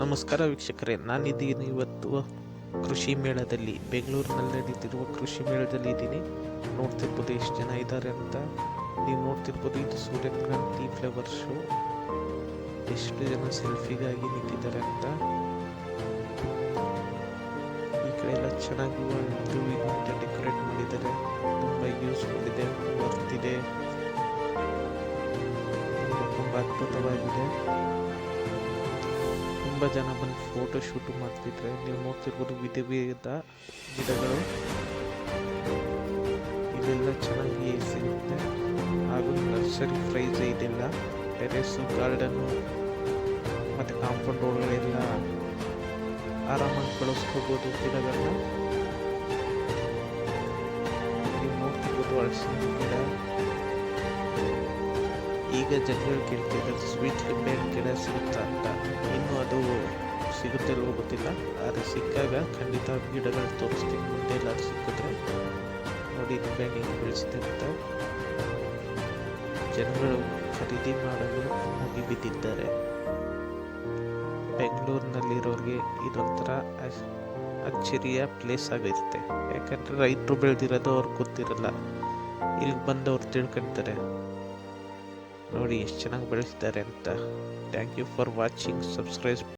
ನಮಸ್ಕಾರ ವೀಕ್ಷಕರೇ, ನಾನಿದ್ದೀನಿ ಇವತ್ತು ಕೃಷಿ ಮೇಳದಲ್ಲಿ, ಬೆಂಗಳೂರಿನಲ್ಲಿ ನಡೀತಿರುವ ಕೃಷಿ ಮೇಳದಲ್ಲಿ ಇದ್ದೀನಿ. ನೋಡ್ತಿರ್ಬೋದು ಎಷ್ಟು ಜನ ಇದ್ದಾರೆ ಅಂತ. ನೀವು ನೋಡ್ತಿರ್ಬೋದು, ಇದು ಸೂರ್ಯಕಾಂತಿ ಫ್ಲವರ್ ಶೋ. ಎಷ್ಟು ಜನ ಸೆಲ್ಫಿಗಾಗಿ ನಿಂತಿದ್ದಾರೆ ಅಂತ. ಈ ಕಡೆ ಎಲ್ಲ ಚೆನ್ನಾಗಿ ಹೂವಿನಿಂದ ಡೆಕೋರೇಟ್ ಮಾಡಿದ್ದಾರೆ. ತುಂಬ ಯೂಸ್ಫುಲ್ ಇದೆ, ವರ್ತ್ ಇದೆ, ತುಂಬ ಅದ್ಭುತವಾಗಿದೆ. ತುಂಬ ಜನ ಬಂದು ಫೋಟೋ ಶೂಟ್ ಮಾಡ್ತಿದ್ರೆ ನೀವು ನೋಡ್ತಿರ್ಬೋದು. ವಿಧ ವಿಧ ಗಿಡಗಳು ಇಲ್ಲೆಲ್ಲ ಚೆನ್ನಾಗಿ ಸಿಗುತ್ತೆ. ಹಾಗೂ ನರ್ಸರಿ ಪ್ರೈಸ್ ಇದೆಲ್ಲ. ಟೆರೆಸ್ಸು, ಗಾರ್ಡನ್ನು ಮತ್ತು ಕಾಂಪೌಂಡ್ ಒಳಗಡೆಲ್ಲ ಆರಾಮಾಗಿ ಬಳಸ್ಕೋಬೋದು ಗಿಡಗಳನ್ನ. ನೀವು ನೋಡ್ತಿರ್ಬೋದು ಹಲಸಿನ ಗಿಡ. ಈಗ ಜನಗಳು ಕೇಳ್ತಿದ್ದಾರೆ ಸ್ವೀಟ್ ಲಿಂಬೆ ಗಿಡ ಸಿಗುತ್ತಾ ಅಂತ. ಇನ್ನೂ ಅದು ಸಿಗುತ್ತಿಲ್ವೋ ಗೊತ್ತಿಲ್ಲ, ಆದರೆ ಸಿಕ್ಕಾಗ ಖಂಡಿತ ಗಿಡಗಳು ತೋರಿಸ್ತೀನಿ. ಮುಂದೆ ಎಲ್ಲಾದ್ರೂ ಸಿಕ್ಕಿದ್ರೆ ನೋಡಿ, ನಿಂಬೆ ಹಣ್ಣು ಬೆಳೆಸ್ತಿರುತ್ತೆ. ಜನಗಳು ಖರೀದಿ ಮಾಡಲು ಮುಗಿಬಿದ್ದಿದ್ದಾರೆ. ಬೆಂಗಳೂರಿನಲ್ಲಿರೋರಿಗೆ ಇದೊಂಥರ ಅಚ್ಚರಿಯ ಪ್ಲೇಸ್ ಆಗಿರುತ್ತೆ. ಯಾಕಂದರೆ ರೈತರು ಬೆಳೆದಿರೋದು ಅವ್ರಿಗೆ ಗೊತ್ತಿರಲ್ಲ, ಇಲ್ಲಿಗೆ ಬಂದವ್ರು ತಿಳ್ಕೊಳ್ತಾರೆ. ನೋಡಿ ಎಷ್ಟು ಚೆನ್ನಾಗಿ ಬೆಳೆಸ್ತಾರೆ ಅಂತ. Thank you for watching. Subscribe.